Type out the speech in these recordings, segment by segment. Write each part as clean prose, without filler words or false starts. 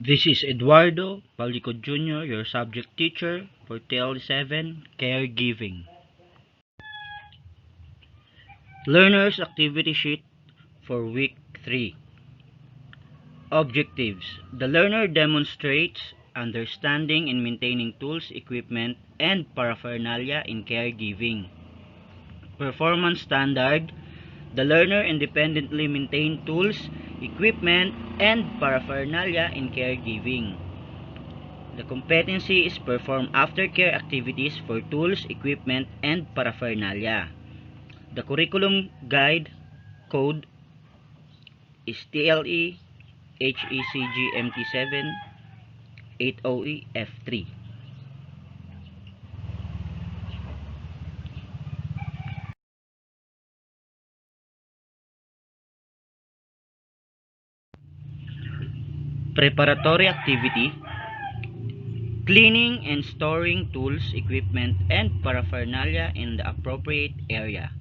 This is Eduardo Palicod Jr., your subject teacher for TL7 Caregiving. Learner's Activity Sheet for Week 3. Objectives. The learner demonstrates understanding in maintaining tools, equipment, and paraphernalia in caregiving. Performance standard. The learner independently maintain tools, equipment, and paraphernalia in caregiving. The competency is perform aftercare activities for tools, equipment, and paraphernalia. The curriculum guide code is TLE HECG MT7 8OE F3. Preparatory activity: cleaning and storing tools, equipment, and paraphernalia in the appropriate area.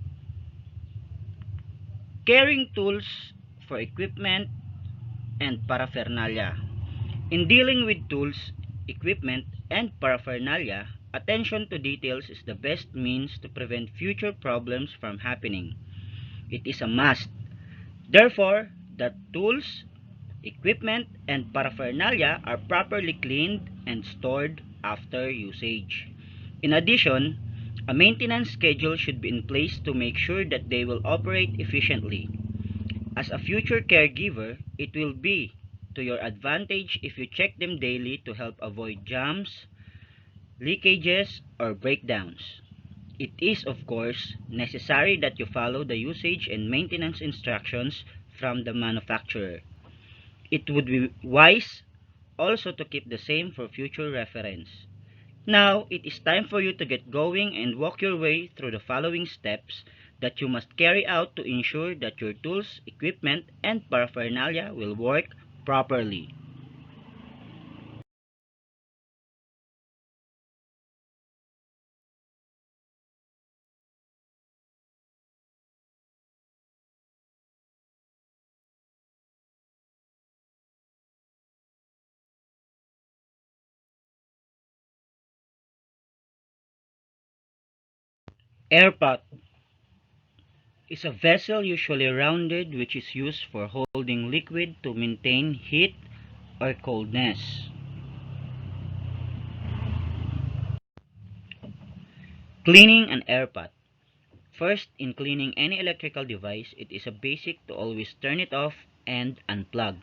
Carrying tools for equipment and paraphernalia. In dealing with tools, equipment, and paraphernalia, attention to details is the best means to prevent future problems from happening. It is a must. Therefore, that tools, equipment, and paraphernalia are properly cleaned and stored after usage. In addition, a maintenance schedule should be in place to make sure that they will operate efficiently. As a future caregiver, it will be to your advantage if you check them daily to help avoid jams, leakages, or breakdowns. It is, of course, necessary that you follow the usage and maintenance instructions from the manufacturer. It would be wise also to keep the same for future reference. Now, it is time for you to get going and walk your way through the following steps that you must carry out to ensure that your tools, equipment, and paraphernalia will work properly. Airpot is a vessel usually rounded which is used for holding liquid to maintain heat or coldness. Cleaning an airpot. First, in cleaning any electrical device, it is a basic to always turn it off and unplug.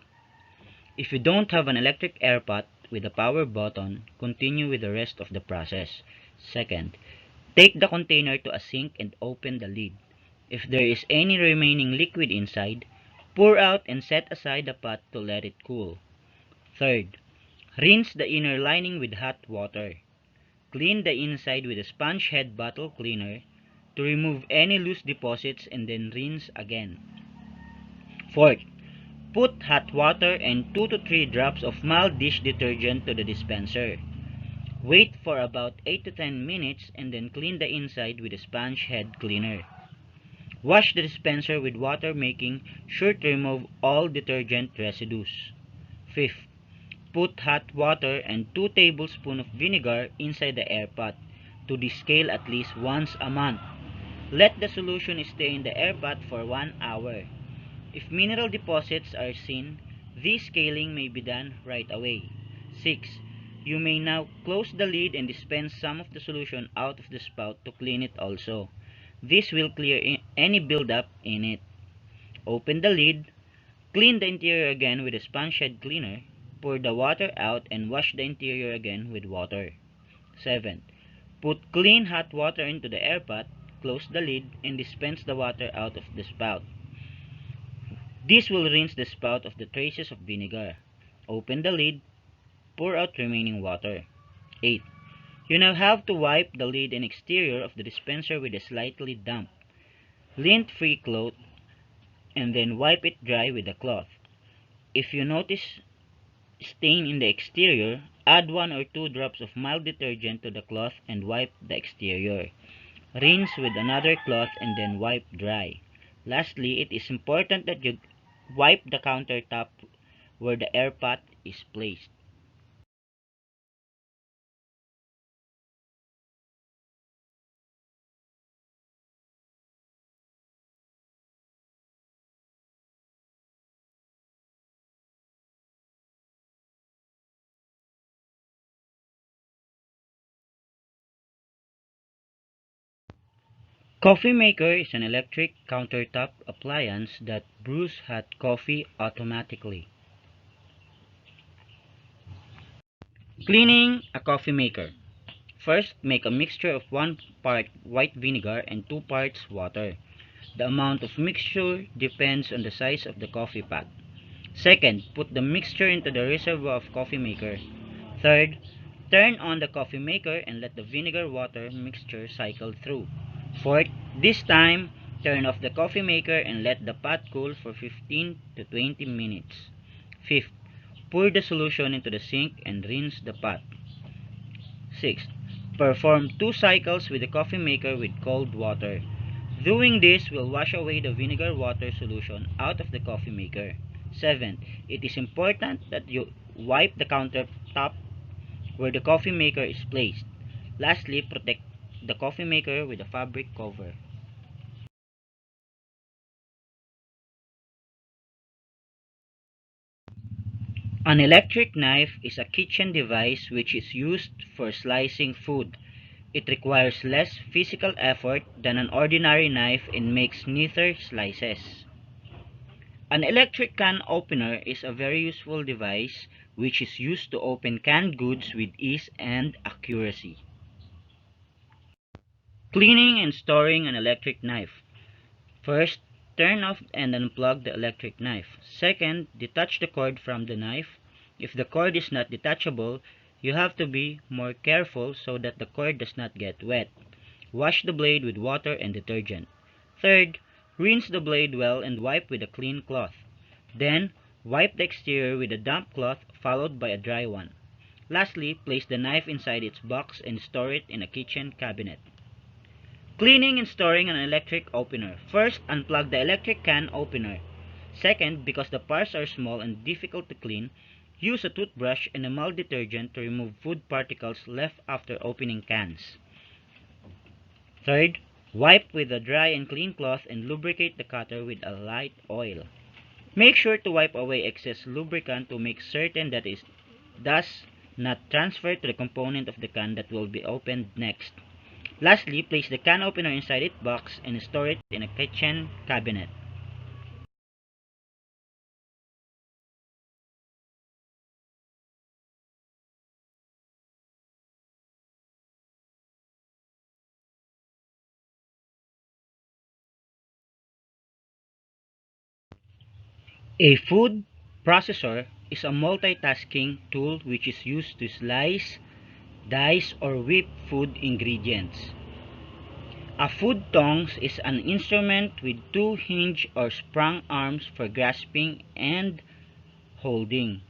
If you don't have an electric airpot with a power button, continue with the rest of the process. Second, take the container to a sink and open the lid. If there is any remaining liquid inside, pour out and set aside the pot to let it cool. Third, rinse the inner lining with hot water. Clean the inside with a sponge head bottle cleaner to remove any loose deposits and then rinse again. Fourth, put hot water and 2 to 3 drops of mild dish detergent to the dispenser. Wait for about 8 to 10 minutes and then clean the inside with a sponge head cleaner. Wash the dispenser with water, making sure to remove all detergent residues. Fifth, put hot water and 2 tablespoons of vinegar inside the airpot to descale at least once a month. Let the solution stay in the airpot for 1 hour. If mineral deposits are seen, this scaling may be done right away. 6. You may now close the lid and dispense some of the solution out of the spout to clean it also. This will clear any buildup in it. Open the lid, clean the interior again with a sponge head cleaner, pour the water out and wash the interior again with water. 7. Put clean hot water into the airpot, close the lid, and dispense the water out of the spout. This will rinse the spout of the traces of vinegar. Open the lid, pour out remaining water. 8. You now have to wipe the lid and exterior of the dispenser with a slightly damp, lint-free cloth and then wipe it dry with a cloth. If you notice stain in the exterior, add 1 or 2 drops of mild detergent to the cloth and wipe the exterior. Rinse with another cloth and then wipe dry. Lastly, it is important that you wipe the countertop where the air pot is placed. Coffee maker is an electric countertop appliance that brews hot coffee automatically. Cleaning a coffee maker. First, make a mixture of 1 part white vinegar and 2 parts water. The amount of mixture depends on the size of the coffee pot. Second, put the mixture into the reservoir of coffee maker. Third, turn on the coffee maker and let the vinegar water mixture cycle through. Fourth, this time, turn off the coffee maker and let the pot cool for 15 to 20 minutes. Fifth, pour the solution into the sink and rinse the pot. Sixth, perform 2 cycles with the coffee maker with cold water. Doing this will wash away the vinegar water solution out of the coffee maker. 7. It is important that you wipe the countertop where the coffee maker is placed. Lastly, protect the coffee maker with a fabric cover. An electric knife is a kitchen device which is used for slicing food. It requires less physical effort than an ordinary knife and makes neater slices. An electric can opener is a very useful device which is used to open canned goods with ease and accuracy. Cleaning and storing an electric knife. First, turn off and unplug the electric knife. Second, detach the cord from the knife. If the cord is not detachable, you have to be more careful so that the cord does not get wet. Wash the blade with water and detergent. Third, rinse the blade well and wipe with a clean cloth. Then, wipe the exterior with a damp cloth followed by a dry one. Lastly, place the knife inside its box and store it in a kitchen cabinet. Cleaning and storing an electric opener. First, unplug the electric can opener. Second, because the parts are small and difficult to clean, use a toothbrush and a mild detergent to remove food particles left after opening cans. Third, wipe with a dry and clean cloth and lubricate the cutter with a light oil. Make sure to wipe away excess lubricant to make certain that it does not transfer to the component of the can that will be opened next. Lastly, place the can opener inside its box and store it in a kitchen cabinet. A food processor is a multitasking tool which is used to slice, dice, or whip food ingredients. A food tongs is an instrument with two hinge or sprung arms for grasping and holding.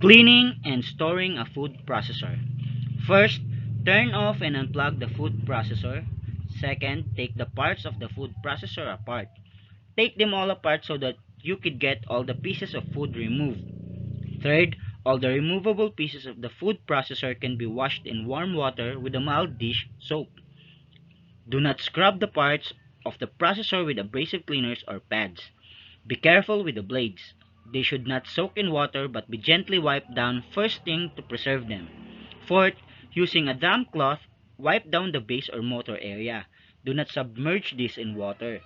Cleaning and storing a food processor. First, turn off and unplug the food processor. Second, take the parts of the food processor apart. Take them all apart so that you could get all the pieces of food removed. Third, all the removable pieces of the food processor can be washed in warm water with a mild dish soap. Do not scrub the parts of the processor with abrasive cleaners or pads. Be careful with the blades. They should not soak in water but be gently wiped down first thing to preserve them. Fourth, using a damp cloth, wipe down the base or motor area. Do not submerge this in water.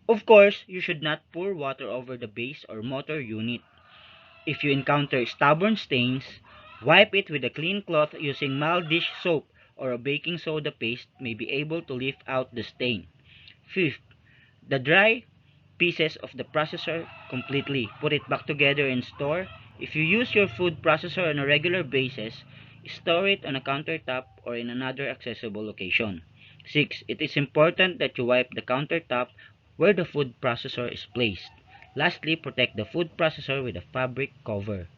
Of course, you should not pour water over the base or motor unit. If you encounter stubborn stains, wipe it with a clean cloth using mild dish soap or a baking soda paste may be able to lift out the stain. Fifth, the dry pieces of the processor completely. Put it back together and store. If you use your food processor on a regular basis, store it on a countertop or in another accessible location. 6. It is important that you wipe the countertop where the food processor is placed. Lastly, protect the food processor with a fabric cover.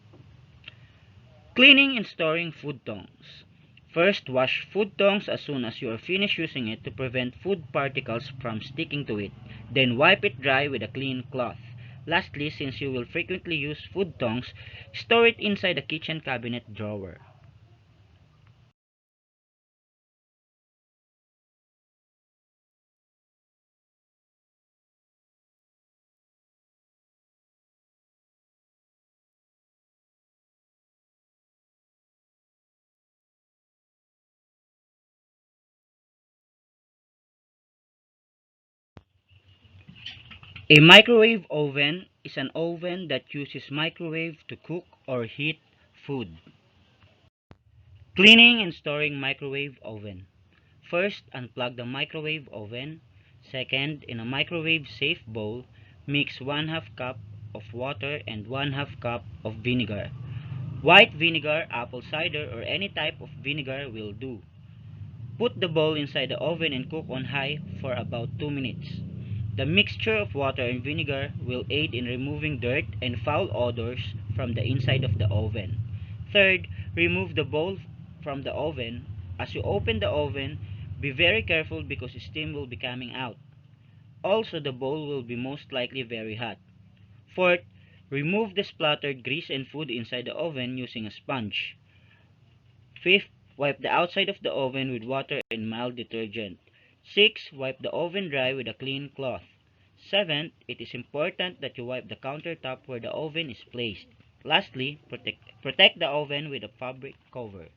Cleaning and storing food tongs. First, wash food tongs as soon as you are finished using it to prevent food particles from sticking to it. Then wipe it dry with a clean cloth. Lastly, since you will frequently use food tongs, store it inside the kitchen cabinet drawer. A microwave oven is an oven that uses microwave to cook or heat food. Cleaning and storing microwave oven. First, unplug the microwave oven. Second, in a microwave safe bowl, mix 1/2 cup of water and 1/2 cup of vinegar. White vinegar, apple cider, or any type of vinegar will do. Put the bowl inside the oven and cook on high for about 2 minutes. The mixture of water and vinegar will aid in removing dirt and foul odors from the inside of the oven. Third, remove the bowl from the oven. As you open the oven, be very careful because steam will be coming out. Also, the bowl will be most likely very hot. Fourth, remove the splattered grease and food inside the oven using a sponge. Fifth, wipe the outside of the oven with water and mild detergent. Sixth, wipe the oven dry with a clean cloth. Seventh, it is important that you wipe the countertop where the oven is placed. Lastly, protect the oven with a fabric cover.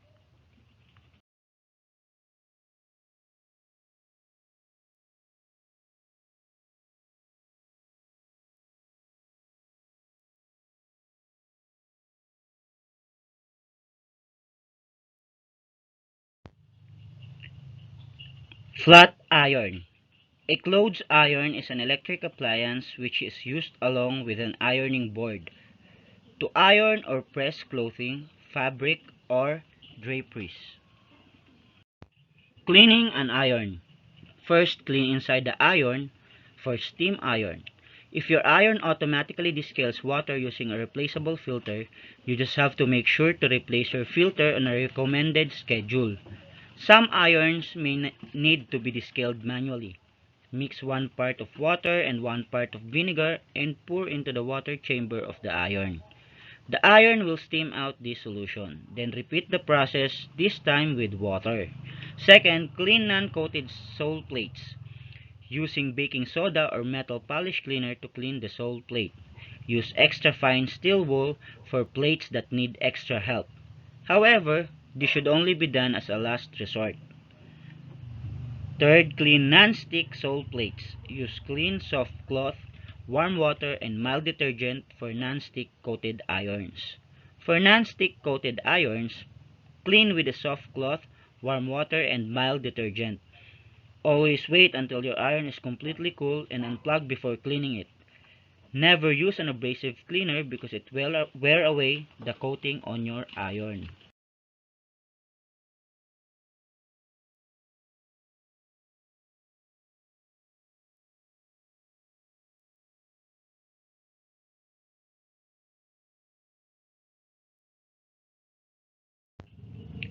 Flat iron. A clothes iron is an electric appliance which is used along with an ironing board to iron or press clothing, fabric, or draperies. Cleaning an iron. First, clean inside the iron for steam iron. If your iron automatically descales water using a replaceable filter, you just have to make sure to replace your filter on a recommended schedule. Some irons may need to be descaled manually. Mix 1 part of water and 1 part of vinegar and pour into the water chamber of the iron. The iron will steam out this solution. Then repeat the process, this time with water. Second, clean non-coated sole plates. Using baking soda or metal polish cleaner to clean the sole plate. Use extra fine steel wool for plates that need extra help. However, this should only be done as a last resort. Third, clean non-stick sole plates. Use clean soft cloth, warm water, and mild detergent for non-stick coated irons. For non-stick coated irons, clean with a soft cloth, warm water, and mild detergent. Always wait until your iron is completely cool and unplug before cleaning it. Never use an abrasive cleaner because it will wear away the coating on your iron.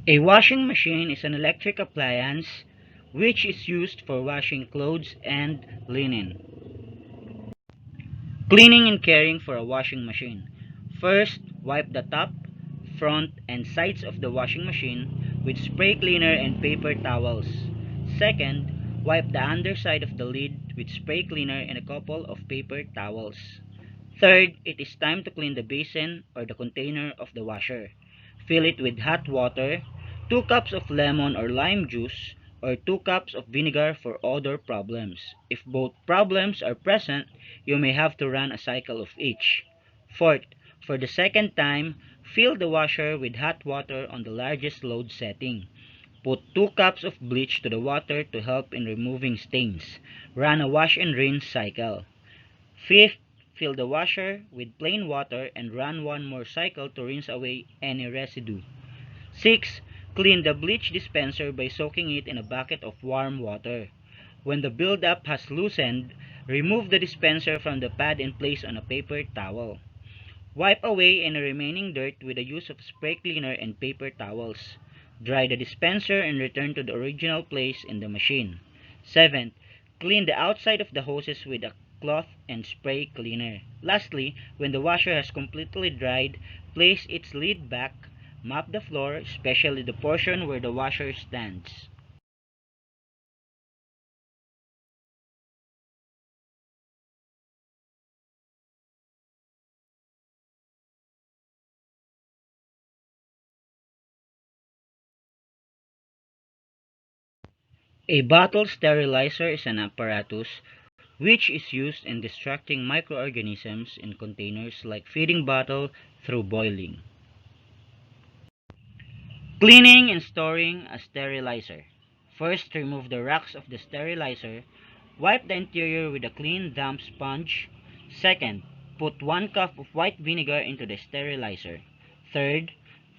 A washing machine is an electric appliance which is used for washing clothes and linen. Cleaning and caring for a washing machine. First, wipe the top, front, and sides of the washing machine with spray cleaner and paper towels. Second, wipe the underside of the lid with spray cleaner and a couple of paper towels. Third, it is time to clean the basin or the container of the washer. Fill it with hot water, 2 cups of lemon or lime juice, or 2 cups of vinegar for odor problems. If both problems are present, you may have to run a cycle of each. Fourth, for the second time, fill the washer with hot water on the largest load setting. Put 2 cups of bleach to the water to help in removing stains. Run a wash and rinse cycle. Fifth, fill the washer with plain water and run one more cycle to rinse away any residue. 6. Clean the bleach dispenser by soaking it in a bucket of warm water. When the buildup has loosened, remove the dispenser from the pad and place on a paper towel. Wipe away any remaining dirt with the use of spray cleaner and paper towels. Dry the dispenser and return to the original place in the machine. 7. Clean the outside of the hoses with a cloth, and spray cleaner. Lastly, when the washer has completely dried, place its lid back, mop the floor, especially the portion where the washer stands. A bottle sterilizer is an apparatus which is used in distracting microorganisms in containers like feeding bottle through boiling. Cleaning and storing a sterilizer. First, remove the racks of the sterilizer. Wipe the interior with a clean, damp sponge. Second, put 1 cup of white vinegar into the sterilizer. Third,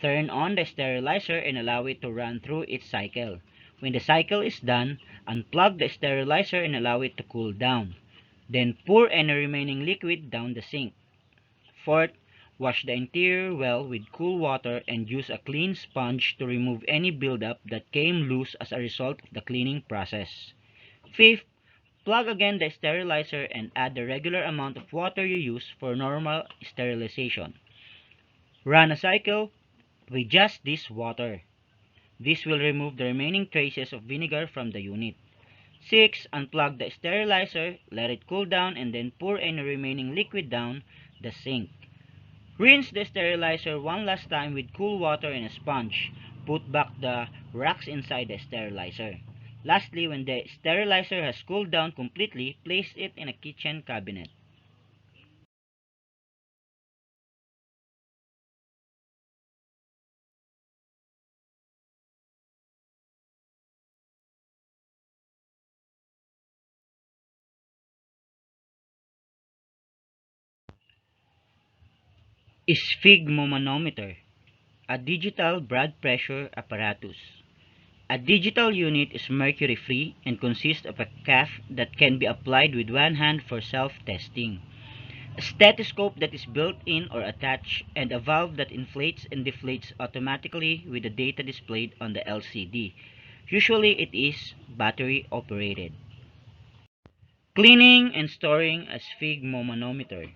turn on the sterilizer and allow it to run through its cycle. When the cycle is done, unplug the sterilizer and allow it to cool down. Then pour any remaining liquid down the sink. Fourth, wash the interior well with cool water and use a clean sponge to remove any buildup that came loose as a result of the cleaning process. Fifth, plug again the sterilizer and add the regular amount of water you use for normal sterilization. Run a cycle with just this water. This will remove the remaining traces of vinegar from the unit. 6. Unplug the sterilizer, let it cool down, and then pour any remaining liquid down the sink. Rinse the sterilizer one last time with cool water and a sponge. Put back the racks inside the sterilizer. Lastly, when the sterilizer has cooled down completely, place it in a kitchen cabinet. Sphygmomanometer, a digital blood pressure apparatus. A digital unit is mercury-free and consists of a cuff that can be applied with one hand for self-testing, a stethoscope that is built in or attached, and a valve that inflates and deflates automatically with the data displayed on the LCD. Usually it is battery operated. Cleaning and storing a sphygmomanometer.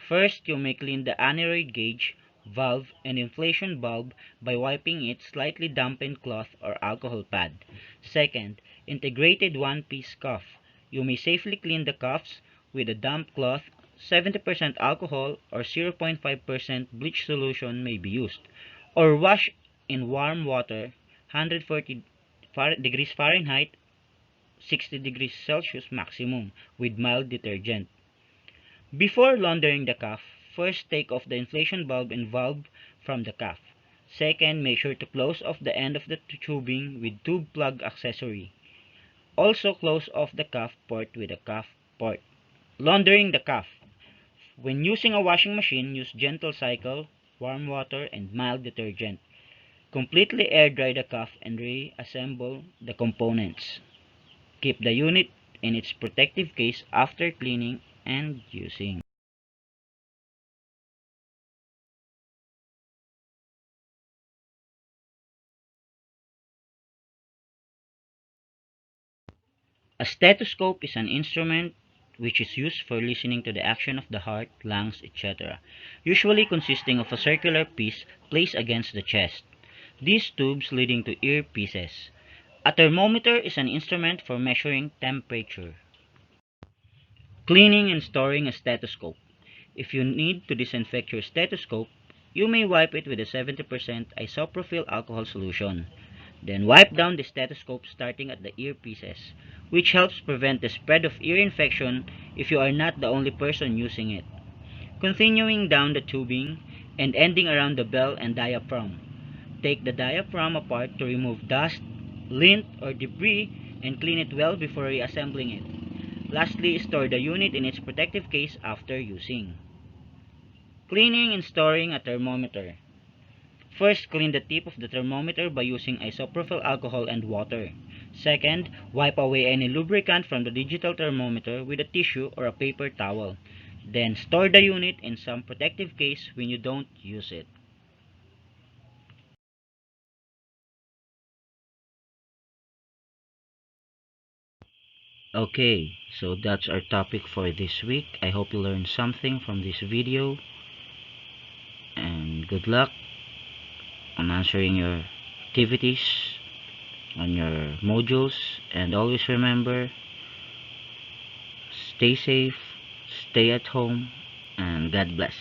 First, you may clean the aneroid gauge, valve, and inflation bulb by wiping it slightly dampened cloth or alcohol pad. Second, integrated one-piece cuff. You may safely clean the cuffs with a damp cloth. 70% alcohol or 0.5% bleach solution may be used, or wash in warm water 140 degrees Fahrenheit 60 degrees Celsius maximum with mild detergent. Before laundering the cuff, first take off the inflation bulb and valve from the cuff. Second, make sure to close off the end of the tubing with tube plug accessory. Also close off the cuff port with a cuff port. Laundering the cuff. When using a washing machine, use gentle cycle, warm water, and mild detergent. Completely air dry the cuff and reassemble the components. Keep the unit in its protective case after cleaning and using. A stethoscope is an instrument which is used for listening to the action of the heart, lungs, etc., usually consisting of a circular piece placed against the chest. These tubes leading to earpieces. A thermometer is an instrument for measuring temperature. Cleaning and storing a stethoscope. If you need to disinfect your stethoscope, you may wipe it with a 70% isopropyl alcohol solution. Then wipe down the stethoscope starting at the earpieces, which helps prevent the spread of ear infection if you are not the only person using it. Continuing down the tubing and ending around the bell and diaphragm. Take the diaphragm apart to remove dust, lint, or debris and clean it well before reassembling it. Lastly, store the unit in its protective case after using. Cleaning and storing a thermometer. First, clean the tip of the thermometer by using isopropyl alcohol and water. Second, wipe away any lubricant from the digital thermometer with a tissue or a paper towel. Then, store the unit in some protective case when you don't use it. Okay, So that's our topic for this week. I hope you learned something from this video, and good luck on answering your activities on your modules, and always remember, stay safe, stay at home, and God bless.